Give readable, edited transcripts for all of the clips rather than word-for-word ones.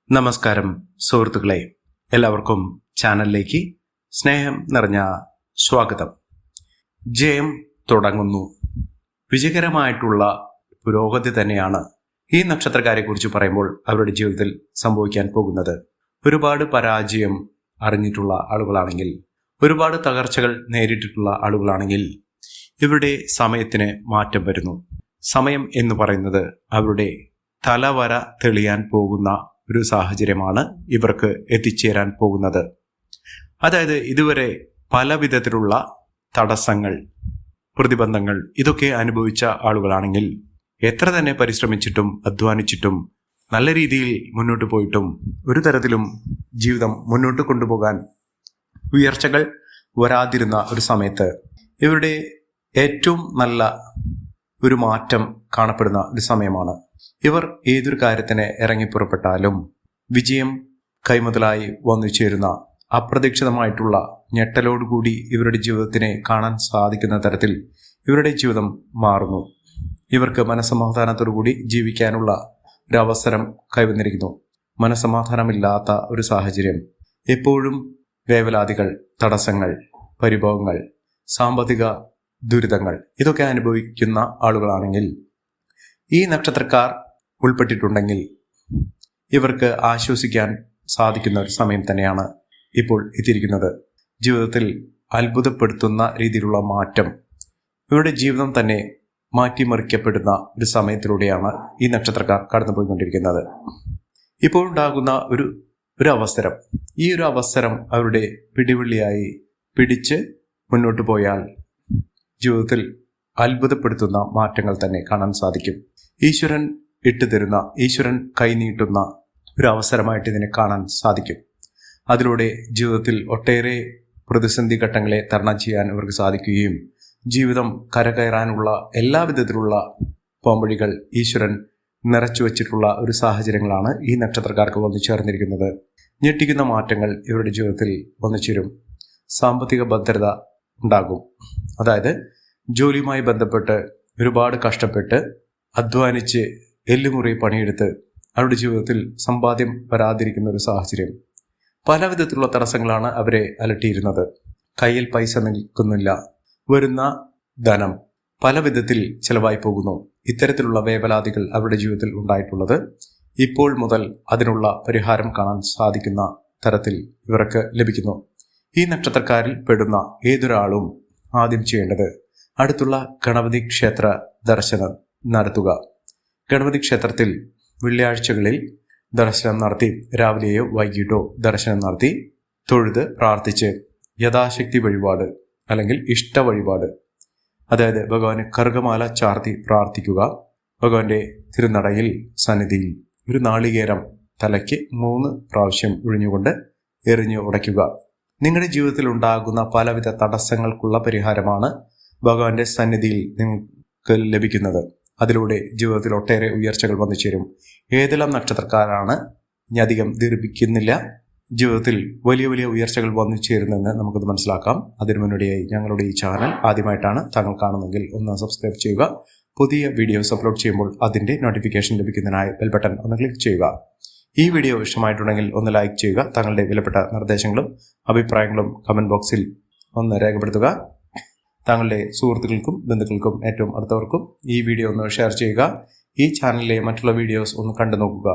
നമസ്കാരം സുഹൃത്തുക്കളെ, എല്ലാവർക്കും ചാനലിലേക്ക് സ്നേഹം നിറഞ്ഞ സ്വാഗതം. ജയം തുടങ്ങുന്നു. വിജയകരമായിട്ടുള്ള പുരോഗതി തന്നെയാണ് ഈ നക്ഷത്രക്കാരെ കുറിച്ച് പറയുമ്പോൾ അവരുടെ ജീവിതത്തിൽ സംഭവിക്കാൻ പോകുന്നത്. ഒരുപാട് പരാജയം അറിഞ്ഞിട്ടുള്ള ആളുകളാണെങ്കിൽ, ഒരുപാട് തകർച്ചകൾ നേരിട്ടിട്ടുള്ള ആളുകളാണെങ്കിൽ ഇവരുടെ സമയത്തിന് മാറ്റം വരുന്നു. സമയം എന്ന് പറയുന്നത് അവരുടെ തലവര തെളിയാൻ പോകുന്ന ഒരു സാഹചര്യമാണ് ഇവർക്ക് എത്തിച്ചേരാൻ പോകുന്നത്. അതായത് ഇതുവരെ പല വിധത്തിലുള്ള തടസ്സങ്ങൾ, പ്രതിബന്ധങ്ങൾ ഇതൊക്കെ അനുഭവിച്ച ആളുകളാണെങ്കിൽ എത്ര തന്നെ പരിശ്രമിച്ചിട്ടും അധ്വാനിച്ചിട്ടും നല്ല രീതിയിൽ മുന്നോട്ട് പോയിട്ടും ഒരു തരത്തിലും ജീവിതം മുന്നോട്ട് കൊണ്ടുപോകാൻ ഉയർച്ചകൾ വരാതിരുന്ന ഒരു സമയത്ത് ഇവരുടെ ഏറ്റവും നല്ല ഒരു മാറ്റം കാണപ്പെടുന്ന ഒരു സമയമാണ്. ഇവർ ഏതൊരു കാര്യത്തിന് ഇറങ്ങിപ്പുറപ്പെട്ടാലും വിജയം കൈമുതലായി വന്നു ചേരുന്ന അപ്രതീക്ഷിതമായിട്ടുള്ള ഞെട്ടലോടുകൂടി ഇവരുടെ ജീവിതത്തിനെ കാണാൻ സാധിക്കുന്ന തരത്തിൽ ഇവരുടെ ജീവിതം മാറുന്നു. ഇവർക്ക് മനസ്സമാധാനത്തോടുകൂടി ജീവിക്കാനുള്ള ഒരു അവസരം കൈവന്നിരിക്കുന്നു. മനസ്സമാധാനമില്ലാത്ത ഒരു സാഹചര്യം, എപ്പോഴും വേവലാതികൾ, തടസ്സങ്ങൾ, പരിഭവങ്ങൾ, സാമ്പത്തിക ദുരിതങ്ങൾ ഇതൊക്കെ അനുഭവിക്കുന്ന ആളുകളാണെങ്കിൽ, ഈ നക്ഷത്രക്കാർ ഉൾപ്പെട്ടിട്ടുണ്ടെങ്കിൽ ഇവർക്ക് ആശ്വസിക്കാൻ സാധിക്കുന്ന ഒരു സമയം തന്നെയാണ് ഇപ്പോൾ എത്തിയിരിക്കുന്നത്. ജീവിതത്തിൽ അത്ഭുതപ്പെടുത്തുന്ന രീതിയിലുള്ള മാറ്റം, ഇവരുടെ ജീവിതം തന്നെ മാറ്റിമറിക്കപ്പെടുന്ന ഒരു സമയത്തിലൂടെയാണ് ഈ നക്ഷത്രക്കാർ കടന്നുപോയിക്കൊണ്ടിരിക്കുന്നത്. ഇപ്പോഴുണ്ടാകുന്ന ഒരു അവസരം, ഈ ഒരു അവസരം അവരുടെ പിടിവള്ളിയായി പിടിച്ച് മുന്നോട്ട് പോയാൽ ജീവിതത്തിൽ അത്ഭുതപ്പെടുത്തുന്ന മാറ്റങ്ങൾ തന്നെ കാണാൻ സാധിക്കും. ഈശ്വരൻ ഇട്ടുതരുന്ന, ഈശ്വരൻ കൈനീട്ടുന്ന ഒരു അവസരമായിട്ട് ഇതിനെ കാണാൻ സാധിക്കും. അതിലൂടെ ജീവിതത്തിൽ ഒട്ടേറെ പ്രതിസന്ധി ഘട്ടങ്ങളെ തരണം ചെയ്യാൻ ഇവർക്ക് സാധിക്കുകയും ജീവിതം കരകയറാനുള്ള എല്ലാവിധത്തിലുള്ള പോംവഴികൾ ഈശ്വരൻ നിറച്ചു വച്ചിട്ടുള്ള ഒരു സാഹചര്യങ്ങളാണ് ഈ നക്ഷത്രക്കാർക്ക് വന്നു ചേർന്നിരിക്കുന്നത്. ഞെട്ടിക്കുന്ന മാറ്റങ്ങൾ ഇവരുടെ ജീവിതത്തിൽ വന്നു ചേരും. സാമ്പത്തിക ഭദ്രത ഉണ്ടാകും. അതായത് ജോലിയുമായി ബന്ധപ്പെട്ട് ഒരുപാട് കഷ്ടപ്പെട്ട് അധ്വാനിച്ച് എല്ലുമുറി പണിയെടുത്ത് അവരുടെ ജീവിതത്തിൽ സമ്പാദ്യം വരാതിരിക്കുന്ന ഒരു സാഹചര്യം, പല വിധത്തിലുള്ള തടസ്സങ്ങളാണ് അവരെ അലട്ടിയിരുന്നത്. കയ്യിൽ പൈസ നിൽക്കുന്നില്ല, വരുന്ന ധനം പല വിധത്തിൽ ചെലവായി പോകുന്നു. ഇത്തരത്തിലുള്ള വേവലാതികൾ അവരുടെ ജീവിതത്തിൽ ഉണ്ടായിട്ടുള്ളത് ഇപ്പോൾ മുതൽ അതിനുള്ള പരിഹാരം കാണാൻ സാധിക്കുന്ന തരത്തിൽ ഇവർക്ക് ലഭിക്കുന്നു. ഈ നക്ഷത്രക്കാരിൽ പെടുന്ന ഏതൊരാളും ആദ്യം ചെയ്യേണ്ടത് അടുത്തുള്ള ഗണപതി ക്ഷേത്ര ദർശനം നടത്തുക. ഗണപതി ക്ഷേത്രത്തിൽ വെള്ളിയാഴ്ചകളിൽ ദർശനം നടത്തി, രാവിലെയോ വൈകിട്ടോ ദർശനം നടത്തി തൊഴുത് പ്രാർത്ഥിച്ച് യഥാശക്തി വഴിപാട് അല്ലെങ്കിൽ ഇഷ്ട വഴിപാട്, അതായത് ഭഗവാന് കറുകമാല ചാർത്തി പ്രാർത്ഥിക്കുക. ഭഗവാന്റെ തിരുനടയിൽ സന്നിധിയിൽ ഒരു നാളികേരം തലയ്ക്ക് 3 പ്രാവശ്യം ഒഴിഞ്ഞുകൊണ്ട് എറിഞ്ഞു ഉടയ്ക്കുക. നിങ്ങളുടെ ജീവിതത്തിൽ ഉണ്ടാകുന്ന പലവിധ തടസ്സങ്ങൾക്കുള്ള പരിഹാരമാണ് ഭഗവാന്റെ സന്നിധിയിൽ നിങ്ങൾക്ക് ലഭിക്കുന്നത്. അതിലൂടെ ജീവിതത്തിൽ ഒട്ടേറെ ഉയർച്ചകൾ വന്നു ചേരും. ഏതെല്ലാം നക്ഷത്രക്കാരാണ്, ഇനി അധികം ദീർഘിക്കുന്നില്ല, ജീവിതത്തിൽ വലിയ വലിയ ഉയർച്ചകൾ വന്നു ചേരുന്നെന്ന് നമുക്കത് മനസ്സിലാക്കാം. അതിനു മുന്നോടിയായി ഞങ്ങളുടെ ഈ ചാനൽ ആദ്യമായിട്ടാണ് താങ്കൾ കാണുന്നതെങ്കിൽ ഒന്ന് സബ്സ്ക്രൈബ് ചെയ്യുക. പുതിയ വീഡിയോസ് അപ്ലോഡ് ചെയ്യുമ്പോൾ അതിൻ്റെ നോട്ടിഫിക്കേഷൻ ലഭിക്കുന്നതിനായി ബെൽ ബട്ടൺ ഒന്ന് ക്ലിക്ക് ചെയ്യുക. ഈ വീഡിയോ ഇഷ്ടമായിട്ടുണ്ടെങ്കിൽ ഒന്ന് ലൈക്ക് ചെയ്യുക. താങ്കളുടെ വിലപ്പെട്ട നിർദ്ദേശങ്ങളും അഭിപ്രായങ്ങളും കമൻറ്റ് ബോക്സിൽ ഒന്ന് രേഖപ്പെടുത്തുക. താങ്കളുടെ സുഹൃത്തുക്കൾക്കും ബന്ധുക്കൾക്കും ഏറ്റവും അടുത്തവർക്കും ഈ വീഡിയോ ഒന്ന് ഷെയർ ചെയ്യുക. ഈ ചാനലിലെ മറ്റുള്ള വീഡിയോസ് ഒന്ന് കണ്ടു നോക്കുക.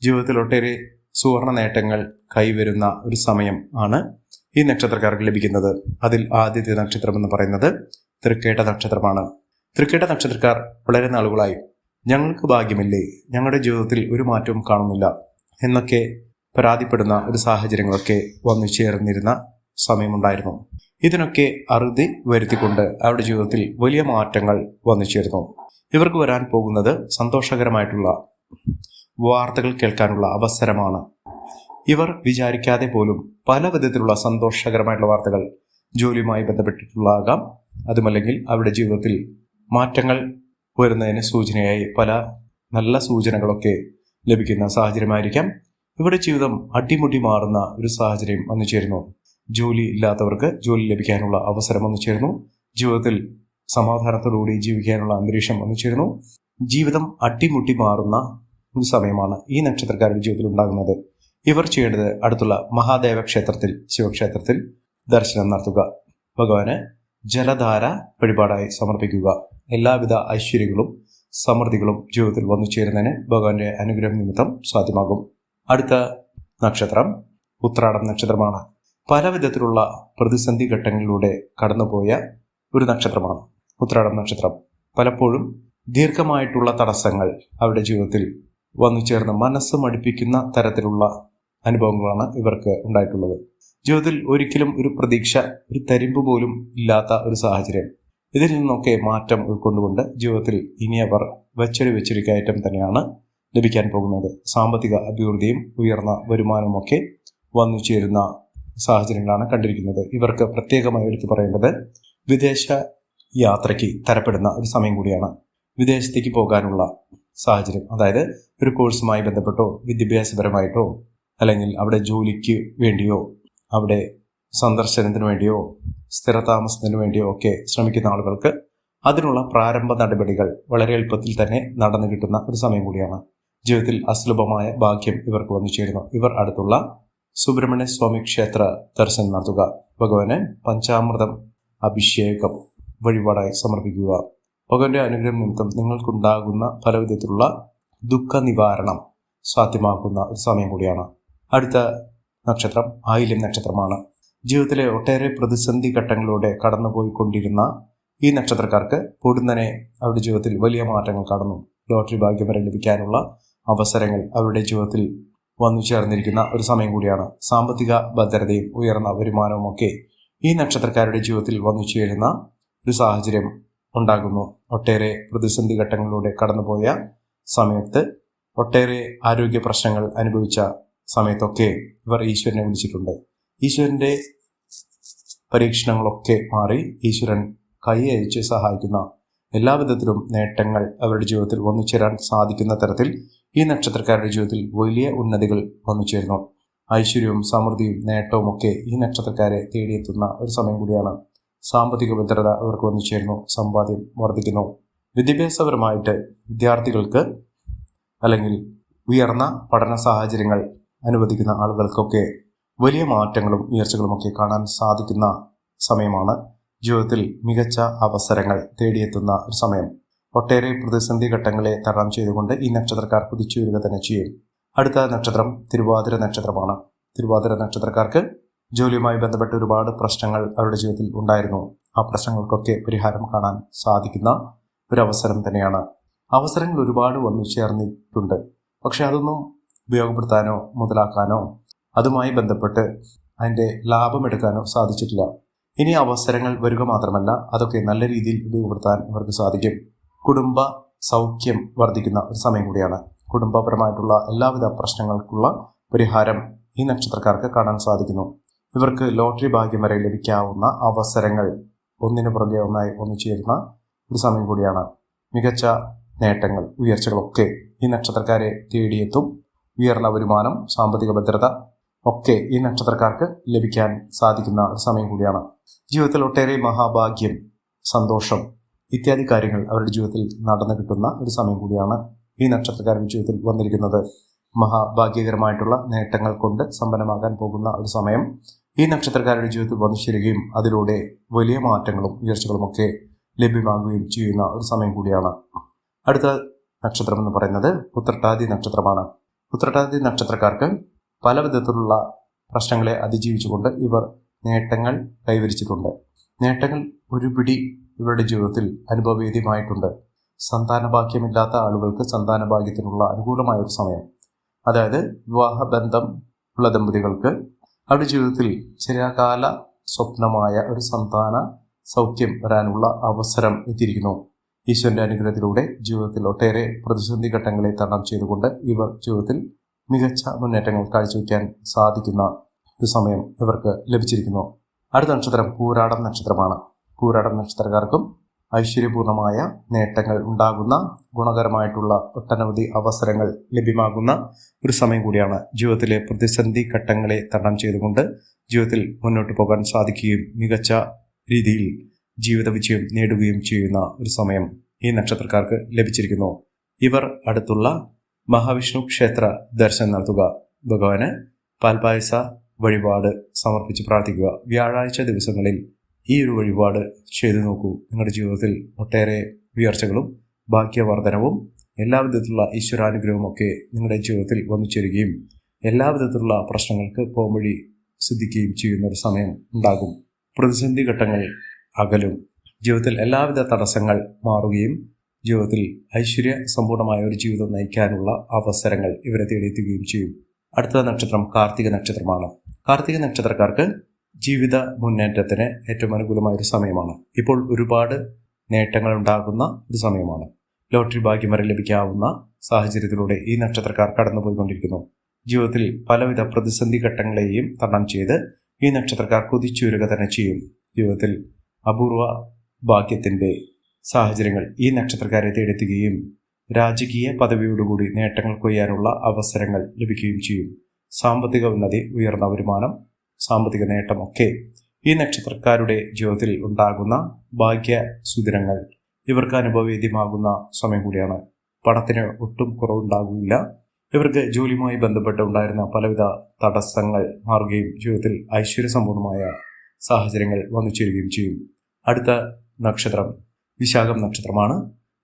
ജീവിതത്തിൽ ഒട്ടേറെ സുവർണ നേട്ടങ്ങൾ കൈവരുന്ന ഒരു സമയം ആണ് ഈ നക്ഷത്രക്കാർക്ക് ലഭിക്കുന്നത്. അതിൽ ആദ്യത്തെ നക്ഷത്രം എന്ന് പറയുന്നത് തൃക്കേട്ട നക്ഷത്രമാണ്. തൃക്കേട്ട നക്ഷത്രക്കാർ വളരെ നാളുകളായി ഞങ്ങൾക്ക് ഭാഗ്യമില്ലേ, ഞങ്ങളുടെ ജീവിതത്തിൽ ഒരു മാറ്റവും കാണുന്നില്ല എന്നൊക്കെ പരാതിപ്പെടുന്ന ഒരു സാഹചര്യങ്ങളൊക്കെ വന്നു ചേർന്നിരുന്ന സമയമുണ്ടായിരുന്നു. ഇതിനൊക്കെ അറുതി വരുത്തിക്കൊണ്ട് അവരുടെ ജീവിതത്തിൽ വലിയ മാറ്റങ്ങൾ വന്നു ചേർന്നു. ഇവർക്ക് വരാൻ പോകുന്നത് സന്തോഷകരമായിട്ടുള്ള വാർത്തകൾ കേൾക്കാനുള്ള അവസരമാണ്. ഇവർ വിചാരിക്കാതെ പോലും പല വിധത്തിലുള്ള സന്തോഷകരമായിട്ടുള്ള വാർത്തകൾ ജോലിയുമായി ബന്ധപ്പെട്ടിട്ടുള്ളതാകാം, അതുമല്ലെങ്കിൽ അവരുടെ ജീവിതത്തിൽ മാറ്റങ്ങൾ വരുന്നതിന് സൂചനയായി പല നല്ല സൂചനകളൊക്കെ ലഭിക്കുന്ന സാഹചര്യമായിരിക്കാം. ഇവരുടെ ജീവിതം അടിമുടി മാറുന്ന ഒരു സാഹചര്യം വന്നു ചേരുന്നു. ജോലി ഇല്ലാത്തവർക്ക് ജോലി ലഭിക്കാനുള്ള അവസരം വന്നു ചേരുന്നു. ജീവിതത്തിൽ സമാധാനത്തോടുകൂടി ജീവിക്കാനുള്ള അന്തരീക്ഷം വന്നു ചേരുന്നു. ജീവിതം അടിമുടി മാറുന്ന ഒരു സമയമാണ് ഈ നക്ഷത്രക്കാരുടെ ജീവിതത്തിൽ ഉണ്ടാകുന്നത്. ഇവർ ചെയ്യേണ്ടത് അടുത്തുള്ള മഹാദേവ ക്ഷേത്രത്തിൽ, ശിവക്ഷേത്രത്തിൽ ദർശനം നടത്തുക. ഭഗവാന് ജലധാര വഴിപാടായി സമർപ്പിക്കുക. എല്ലാവിധ ഐശ്വര്യങ്ങളും സമൃദ്ധികളും ജീവിതത്തിൽ വന്നു ചേരുന്നതിന് ഭഗവാന്റെ അനുഗ്രഹം നിമിത്തം സാധ്യമാകും. അടുത്ത നക്ഷത്രം ഉത്രാടം നക്ഷത്രമാണ്. പല വിധത്തിലുള്ള പ്രതിസന്ധി ഘട്ടങ്ങളിലൂടെ കടന്നുപോയ ഒരു നക്ഷത്രമാണ് ഉത്രാടം നക്ഷത്രം. പലപ്പോഴും ദീർഘമായിട്ടുള്ള തടസ്സങ്ങൾ അവരുടെ ജീവിതത്തിൽ വന്നു ചേർന്ന് മനസ്സ് മടുപ്പിക്കുന്ന തരത്തിലുള്ള അനുഭവങ്ങളാണ് ഇവർക്ക് ഉണ്ടായിട്ടുള്ളത്. ജീവിതത്തിൽ ഒരിക്കലും ഒരു പ്രതീക്ഷ, ഒരു തരിമ്പ് പോലും ഇല്ലാത്ത ഒരു സാഹചര്യം. ഇതിൽ നിന്നൊക്കെ മാറ്റം ഉൾക്കൊണ്ടുകൊണ്ട് ജീവിതത്തിൽ ഇനി അവർ വെച്ചൊരു കയറ്റം തന്നെയാണ് ലഭിക്കാൻ പോകുന്നത്. സാമ്പത്തിക അഭിവൃദ്ധിയും ഉയർന്ന വരുമാനവുമൊക്കെ വന്നു ചേരുന്ന സാഹചര്യങ്ങളാണ് കണ്ടിരിക്കുന്നത്. ഇവർക്ക് പ്രത്യേകമായി എടുത്തു പറയേണ്ടത് വിദേശ യാത്രയ്ക്ക് തരപ്പെടുന്ന ഒരു സമയം കൂടിയാണ്. വിദേശത്തേക്ക് പോകാനുള്ള സാഹചര്യം, അതായത് ഒരു കോഴ്സുമായി ബന്ധപ്പെട്ടോ വിദ്യാഭ്യാസപരമായിട്ടോ അല്ലെങ്കിൽ അവിടെ ജോലിക്ക് വേണ്ടിയോ അവിടെ സന്ദർശനത്തിന് വേണ്ടിയോ സ്ഥിരതാമസത്തിന് വേണ്ടിയോ ഒക്കെ ശ്രമിക്കുന്ന ആളുകൾക്ക് അതിനുള്ള പ്രാരംഭ നടപടികൾ വളരെ എളുപ്പത്തിൽ തന്നെ നടന്നു കിട്ടുന്ന ഒരു സമയം കൂടിയാണ്. ജീവിതത്തിൽ അസുലഭമായ ഭാഗ്യം ഇവർക്ക് വന്നു ചേരുന്നു. ഇവർ അടുത്തുള്ള സുബ്രഹ്മണ്യ സ്വാമി ക്ഷേത്ര ദർശനം നടത്തുക. ഭഗവാന് പഞ്ചാമൃതം അഭിഷേകം വഴിപാടായി സമർപ്പിക്കുക. ഭഗവാന്റെ അനുഗ്രഹം നിമിത്തം നിങ്ങൾക്കുണ്ടാകുന്ന പലവിധത്തിലുള്ള ദുഃഖ നിവാരണം സാധ്യമാക്കുന്ന ഒരു സമയം കൂടിയാണ്. അടുത്ത നക്ഷത്രം ആയില്യം നക്ഷത്രമാണ്. ജീവിതത്തിലെ ഒട്ടേറെ പ്രതിസന്ധി ഘട്ടങ്ങളിലൂടെ കടന്നുപോയിക്കൊണ്ടിരുന്ന ഈ നക്ഷത്രക്കാർക്ക് പൊടുന്നനെ അവരുടെ ജീവിതത്തിൽ വലിയ മാറ്റങ്ങൾ കാണുന്നു. ലോട്ടറി ഭാഗ്യം വരെ ലഭിക്കാനുള്ള അവസരങ്ങൾ അവരുടെ ജീവിതത്തിൽ വന്നു ചേർന്നിരിക്കുന്ന ഒരു സമയം കൂടിയാണ്. സാമ്പത്തിക ഭദ്രതയും ഉയർന്ന വരുമാനവും ഒക്കെ ഈ നക്ഷത്രക്കാരുടെ ജീവിതത്തിൽ വന്നു ചേരുന്ന ഒരു സാഹചര്യം ഉണ്ടാകുന്നു. ഒട്ടേറെ പ്രതിസന്ധി ഘട്ടങ്ങളിലൂടെ കടന്നുപോയ സമയത്ത്, ഒട്ടേറെ ആരോഗ്യ പ്രശ്നങ്ങൾ അനുഭവിച്ച സമയത്തൊക്കെ ഇവർ ഈശ്വരനെ വിളിച്ചിട്ടുണ്ട്. ഈശ്വരന്റെ പരീക്ഷണങ്ങളൊക്കെ മാറി ഈശ്വരൻ കൈ അയച്ച് സഹായിക്കുന്ന എല്ലാവിധത്തിലും നേട്ടങ്ങൾ അവരുടെ ജീവിതത്തിൽ വന്നു ചേരാൻ സാധിക്കുന്ന തരത്തിൽ ഈ നക്ഷത്രക്കാരുടെ ജീവിതത്തിൽ വലിയ ഉന്നതികൾ വന്നു ചേരുന്നു. ഐശ്വര്യവും സമൃദ്ധിയും നേട്ടവും ഒക്കെ ഈ നക്ഷത്രക്കാരെ തേടിയെത്തുന്ന ഒരു സമയം കൂടിയാണ്. സാമ്പത്തിക ഭദ്രത അവർക്ക് വന്നു ചേരുന്നു. സമ്പാദ്യം വർദ്ധിക്കുന്നു. വിദ്യാഭ്യാസപരമായിട്ട് വിദ്യാർത്ഥികൾക്ക് അല്ലെങ്കിൽ ഉയർന്ന പഠന സാഹചര്യങ്ങൾ അനുവദിക്കുന്ന ആളുകൾക്കൊക്കെ വലിയ മാറ്റങ്ങളും ഉയർച്ചകളുമൊക്കെ കാണാൻ സാധിക്കുന്ന സമയമാണ്. ജീവിതത്തിൽ മികച്ച അവസരങ്ങൾ തേടിയെത്തുന്ന ഒരു സമയം. ഒട്ടേറെ പ്രതിസന്ധി ഘട്ടങ്ങളെ തരണം ചെയ്തുകൊണ്ട് ഈ നക്ഷത്രക്കാർ കുതിച്ചുയരുക തന്നെ ചെയ്യും. അടുത്ത നക്ഷത്രം തിരുവാതിര നക്ഷത്രമാണ്. തിരുവാതിര നക്ഷത്രക്കാർക്ക് ജോലിയുമായി ബന്ധപ്പെട്ട് ഒരുപാട് പ്രശ്നങ്ങൾ അവരുടെ ജീവിതത്തിൽ ഉണ്ടായിരുന്നു. ആ പ്രശ്നങ്ങൾക്കൊക്കെ പരിഹാരം കാണാൻ സാധിക്കുന്ന ഒരു അവസരം തന്നെയാണ്. അവസരങ്ങൾ ഒരുപാട് വന്നു ചേർന്നിട്ടുണ്ട്. പക്ഷെ അതൊന്നും ഉപയോഗപ്പെടുത്താനോ മുതലാക്കാനോ അതുമായി ബന്ധപ്പെട്ട് അതിൻ്റെ ലാഭമെടുക്കാനോ സാധിച്ചിട്ടില്ല. ഇനി അവസരങ്ങൾ വരിക മാത്രമല്ല, അതൊക്കെ നല്ല രീതിയിൽ ഉപയോഗപ്പെടുത്താൻ ഇവർക്ക് സാധിക്കും. കുടുംബ സൗഖ്യം വർദ്ധിക്കുന്ന ഒരു സമയം കൂടിയാണ്. കുടുംബപരമായിട്ടുള്ള എല്ലാവിധ പ്രശ്നങ്ങൾക്കുള്ള പരിഹാരം ഈ നക്ഷത്രക്കാർക്ക് കാണാൻ സാധിക്കുന്നു. ഇവർക്ക് ലോട്ടറി ഭാഗ്യം വരെ ലഭിക്കാവുന്ന അവസരങ്ങൾ ഒന്നിനു പുറകെ ഒന്നായി വന്നു ചേരുന്ന ഒരു സമയം കൂടിയാണ്. മികച്ച നേട്ടങ്ങൾ, ഉയർച്ചകളൊക്കെ ഈ നക്ഷത്രക്കാരെ തേടിയെത്തും. ഉയർന്ന വരുമാനം, സാമ്പത്തിക ഭദ്രത ഒക്കെ ഈ നക്ഷത്രക്കാർക്ക് ലഭിക്കാൻ സാധിക്കുന്ന ഒരു സമയം കൂടിയാണ്. ജീവിതത്തിൽ ഒട്ടേറെ മഹാഭാഗ്യം, സന്തോഷം ഇത്യാദി കാര്യങ്ങൾ അവരുടെ ജീവിതത്തിൽ നടന്നു കിട്ടുന്ന ഒരു സമയം കൂടിയാണ് ഈ നക്ഷത്രക്കാരുടെ ജീവിതത്തിൽ വന്നിരിക്കുന്നത്. മഹാഭാഗ്യകരമായിട്ടുള്ള നേട്ടങ്ങൾ കൊണ്ട് സമ്പന്നമാകാൻ പോകുന്ന ഒരു സമയം ഈ നക്ഷത്രക്കാരുടെ ജീവിതത്തിൽ വന്നു ചേരുകയും അതിലൂടെ വലിയ മാറ്റങ്ങളും ഉയർച്ചകളുമൊക്കെ ലഭ്യമാകുകയും ചെയ്യുന്ന ഒരു സമയം കൂടിയാണ്. അടുത്ത നക്ഷത്രം എന്ന് പറയുന്നത് ഉത്രട്ടാതി നക്ഷത്രമാണ്. ഉത്രട്ടാതി നക്ഷത്രക്കാർക്ക് പല വിധത്തിലുള്ള പ്രശ്നങ്ങളെ അതിജീവിച്ചുകൊണ്ട് ഇവർ നേട്ടങ്ങൾ കൈവരിച്ചിട്ടുണ്ട്. നേട്ടങ്ങൾ ഒരുപിടി ഇവരുടെ ജീവിതത്തിൽ അനുഭവവേദ്യമായിട്ടുണ്ട്. സന്താനഭാഗ്യമില്ലാത്ത ആളുകൾക്ക് സന്താനഭാഗ്യത്തിനുള്ള അനുകൂലമായ ഒരു സമയം. അതായത് വിവാഹബന്ധം ഉള്ള ദമ്പതികൾക്ക് അവരുടെ ജീവിതത്തിൽ ചിരകാല സ്വപ്നമായ ഒരു സന്താന സൗഖ്യം വരാനുള്ള അവസരം എത്തിയിരിക്കുന്നു. ഈശ്വരന്റെ അനുഗ്രഹത്തിലൂടെ ജീവിതത്തിൽ ഒട്ടേറെ പ്രതിസന്ധി ഘട്ടങ്ങളെ തരണം ചെയ്തുകൊണ്ട് ഇവർ ജീവിതത്തിൽ മികച്ച മുന്നേറ്റങ്ങൾ കാഴ്ചവെക്കാൻ സാധിക്കുന്ന ഒരു സമയം ഇവർക്ക് ലഭിച്ചിരിക്കുന്നു. അടുത്ത നക്ഷത്രം പൂരാടം നക്ഷത്രമാണ്. പൂരാടം നക്ഷത്രക്കാർക്കും ഐശ്വര്യപൂർണമായ നേട്ടങ്ങൾ ഉണ്ടാകുന്ന, ഗുണകരമായിട്ടുള്ള ഒട്ടനവധി അവസരങ്ങൾ ലഭ്യമാകുന്ന ഒരു സമയം കൂടിയാണ്. ജീവിതത്തിലെ പ്രതിസന്ധി ഘട്ടങ്ങളെ തരണം ചെയ്തുകൊണ്ട് ജീവിതത്തിൽ മുന്നോട്ട് പോകാൻ സാധിക്കുകയും മികച്ച രീതിയിൽ ജീവിത വിജയം നേടുകയും ചെയ്യുന്ന ഒരു സമയം ഈ നക്ഷത്രക്കാർക്ക് ലഭിച്ചിരിക്കുന്നു. ഇവർ അടുത്തുള്ള മഹാവിഷ്ണു ക്ഷേത്ര ദർശനം നടത്തുക. ഭഗവാന് പാൽപായസ വഴിപാട് സമർപ്പിച്ച് പ്രാർത്ഥിക്കുക. വ്യാഴാഴ്ച ദിവസങ്ങളിൽ ഈ ഒരു വഴിപാട് ചെയ്തു നോക്കൂ. നിങ്ങളുടെ ജീവിതത്തിൽ ഒട്ടേറെ ഉയർച്ചകളും ഭാഗ്യവർദ്ധനവും എല്ലാവിധത്തിലുള്ള ഈശ്വരാനുഗ്രഹവും ഒക്കെ നിങ്ങളുടെ ജീവിതത്തിൽ വന്നു ചേരുകയും എല്ലാവിധത്തിലുള്ള പ്രശ്നങ്ങൾക്ക് പോംവഴി സിദ്ധിക്കുകയും ചെയ്യുന്ന ഒരു സമയം ഉണ്ടാകും. പ്രതിസന്ധി ഘട്ടങ്ങൾ അകലും. ജീവിതത്തിൽ എല്ലാവിധ തടസ്സങ്ങൾ മാറുകയും ജീവിതത്തിൽ ഐശ്വര്യ സമ്പൂർണമായ ഒരു ജീവിതം നയിക്കാനുള്ള അവസരങ്ങൾ ഇവരെ തേടിയെത്തുകയും ചെയ്യും. അടുത്ത നക്ഷത്രം കാർത്തിക നക്ഷത്രമാണ്. കാർത്തിക നക്ഷത്രക്കാർക്ക് ജീവിത മുന്നേറ്റത്തിന് ഏറ്റവും അനുകൂലമായ ഒരു സമയമാണ്. ഇപ്പോൾ ഒരുപാട് നേട്ടങ്ങൾ ഉണ്ടാകുന്ന ഒരു സമയമാണ്. ലോട്ടറി ഭാഗ്യം വരെ ലഭിക്കാവുന്ന സാഹചര്യത്തിലൂടെ ഈ നക്ഷത്രക്കാർ കടന്നുപോയിക്കൊണ്ടിരിക്കുന്നു. ജീവിതത്തിൽ പലവിധ പ്രതിസന്ധി ഘട്ടങ്ങളെയും തരണം ചെയ്ത് ഈ നക്ഷത്രക്കാർ കുതിച്ചുയരുക തന്നെ ചെയ്യും. ജീവിതത്തിൽ അപൂർവ ഭാഗ്യത്തിൻ്റെ സാഹചര്യങ്ങൾ ഈ നക്ഷത്രക്കാരെ തേടെത്തുകയും രാജകീയ പദവിയോടുകൂടി നേട്ടങ്ങൾ കൊയ്യാനുള്ള അവസരങ്ങൾ ലഭിക്കുകയും ചെയ്യും. സാമ്പത്തിക ഉന്നതി, ഉയർന്ന വരുമാനം, സാമ്പത്തിക നേട്ടമൊക്കെ ഈ നക്ഷത്രക്കാരുടെ ജീവിതത്തിൽ ഉണ്ടാകുന്ന ഭാഗ്യസുദിനങ്ങൾ ഇവർക്ക് അനുഭവവേദ്യമാകുന്ന സമയം കൂടിയാണ്. പണത്തിന് ഒട്ടും കുറവുണ്ടാകില്ല. ഇവർക്ക് ജോലിയുമായി ബന്ധപ്പെട്ട് ഉണ്ടായിരുന്ന പലവിധ തടസ്സങ്ങൾ മാറുകയും ജീവിതത്തിൽ ഐശ്വര്യസമ്പൂർണമായ സാഹചര്യങ്ങൾ വന്നു ചേരുകയും ചെയ്യും. അടുത്ത നക്ഷത്രം വിശാഖം നക്ഷത്രമാണ്.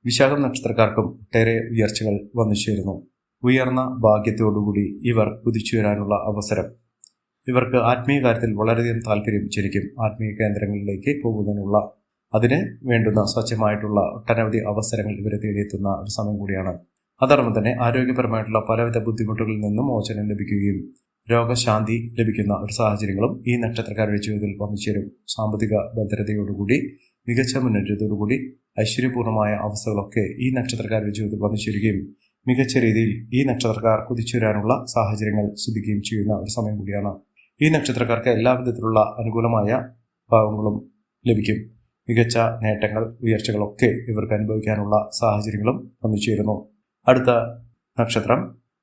വിശാഖം നക്ഷത്രക്കാർക്കും ഒട്ടേറെ ഉയർച്ചകൾ വന്നു ചേരുന്നു. ഉയർന്ന ഭാഗ്യത്തോടുകൂടി ഇവർ കുതിച്ചുയരാനുള്ള അവസരം. ഇവർക്ക് ആത്മീയ കാര്യത്തിൽ വളരെയധികം താല്പര്യം ജനിക്കും. ആത്മീയ കേന്ദ്രങ്ങളിലേക്ക് പോകുന്നതിനുള്ള അതിന് വേണ്ടുന്ന സ്വച്ഛമായിട്ടുള്ള ഒട്ടനവധി അവസരങ്ങൾ ഇവരെ തേടിയെത്തുന്ന ഒരു സമയം കൂടിയാണ്. അതോടൊപ്പം തന്നെ ആരോഗ്യപരമായിട്ടുള്ള പലവിധ ബുദ്ധിമുട്ടുകളിൽ നിന്നും മോചനം ലഭിക്കുകയും രോഗശാന്തി ലഭിക്കുന്ന ഒരു സാഹചര്യങ്ങളും ഈ നക്ഷത്രക്കാരുടെ ജീവിതത്തിൽ വന്നു ചേരും. സാമ്പത്തിക ഭദ്രതയോടുകൂടി മികച്ച മുന്നേറ്റത്തോടുകൂടി ഐശ്വര്യപൂർണമായ അവസ്ഥകളൊക്കെ ഈ നക്ഷത്രക്കാരുടെ ജീവിതത്തിൽ വന്നു ചേരുകയും മികച്ച രീതിയിൽ ഈ നക്ഷത്രക്കാർ കുതിച്ചുവരാനുള്ള സാഹചര്യങ്ങൾ സിദ്ധിക്കുകയും ചെയ്യുന്ന ഒരു സമയം കൂടിയാണ്. ഈ നക്ഷത്രക്കാർക്ക് എല്ലാവിധത്തിലുള്ള അനുകൂലമായ ഭാവങ്ങളും ലഭിക്കും. മികച്ച നേട്ടങ്ങൾ, ഉയർച്ചകളൊക്കെ ഇവർക്ക് അനുഭവിക്കാനുള്ള സാഹചര്യങ്ങളും വന്നു ചേരുന്നു. അടുത്ത നക്ഷത്രം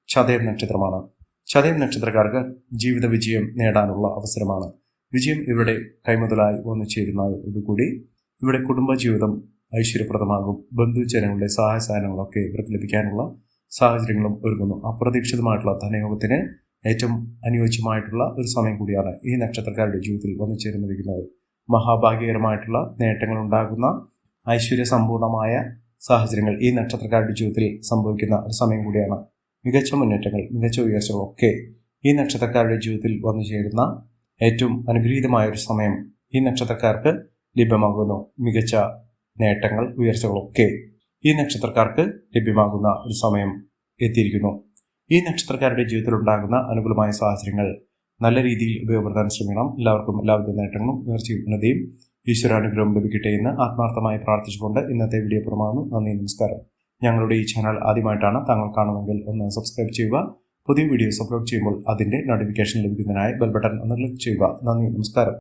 ചതയം നക്ഷത്രമാണ്. ചതയം നക്ഷത്രക്കാർക്ക് ജീവിത വിജയം നേടാനുള്ള അവസരമാണ്. വിജയം ഇവരുടെ കൈമുതലായി വന്നു ചേരുന്നതോടുകൂടി ഇവിടെ കുടുംബജീവിതം ഐശ്വര്യപ്രദമാകും. ബന്ധുജനങ്ങളുടെ സഹായ സഹനങ്ങളൊക്കെ ഇവർക്ക് ലഭിക്കാനുള്ള സാഹചര്യങ്ങളും ഒരുങ്ങുന്നു. അപ്രതീക്ഷിതമായിട്ടുള്ള ധനയോഗത്തിന് ഏറ്റവും അനുയോജ്യമായിട്ടുള്ള ഒരു സമയം കൂടിയാണ് ഈ നക്ഷത്രക്കാരുടെ ജീവിതത്തിൽ വന്നു ചേർന്നിരിക്കുന്നത്. മഹാഭാഗ്യകരമായിട്ടുള്ള നേട്ടങ്ങൾ ഉണ്ടാകുന്ന ഐശ്വര്യ സമ്പൂർണമായ സാഹചര്യങ്ങൾ ഈ നക്ഷത്രക്കാരുടെ ജീവിതത്തിൽ സംഭവിക്കുന്ന ഒരു സമയം കൂടിയാണ്. മികച്ച മുന്നേറ്റങ്ങൾ, മികച്ച ഉയർച്ചകളൊക്കെ ഈ നക്ഷത്രക്കാരുടെ ജീവിതത്തിൽ വന്നു ചേരുന്ന ഏറ്റവും അനുഗ്രഹീതമായ ഒരു സമയം ഈ നക്ഷത്രക്കാർക്ക് ലഭ്യമാകുന്നു. മികച്ച നേട്ടങ്ങൾ, ഉയർച്ചകളൊക്കെ ഈ നക്ഷത്രക്കാർക്ക് ലഭ്യമാകുന്ന ഒരു സമയം എത്തിയിരിക്കുന്നു. ഈ നക്ഷത്രക്കാരുടെ ജീവിതത്തിൽ ഉണ്ടാകുന്ന അനുകൂലമായ സാഹചര്യങ്ങൾ നല്ല രീതിയിൽ ഉപയോഗപ്പെടുത്താൻ ശ്രമിക്കണം. എല്ലാവർക്കും എല്ലാവിധ നേട്ടങ്ങളും ഉയർച്ചയും ഉന്നതിയും ഈശ്വരാനുഗ്രഹം ലഭിക്കട്ടെ എന്ന് ആത്മാർത്ഥമായി പ്രാർത്ഥിച്ചുകൊണ്ട് ഇന്നത്തെ വീഡിയോ പുറമാകുന്നു. നന്ദി, നമസ്കാരം. ഞങ്ങളുടെ ഈ ചാനൽ ആദ്യമായിട്ടാണ് താങ്കൾ കാണുമെങ്കിൽ ഒന്ന് സബ്സ്ക്രൈബ് ചെയ്യുക. പുതിയ വീഡിയോസ് അപ്ലോഡ് ചെയ്യുമ്പോൾ അതിൻ്റെ നോട്ടിഫിക്കേഷൻ ലഭിക്കുന്നതിനായി ബെൽ ബട്ടൺ ഒന്ന് ക്ലിക്ക് ചെയ്യുക. നന്ദി, നമസ്കാരം.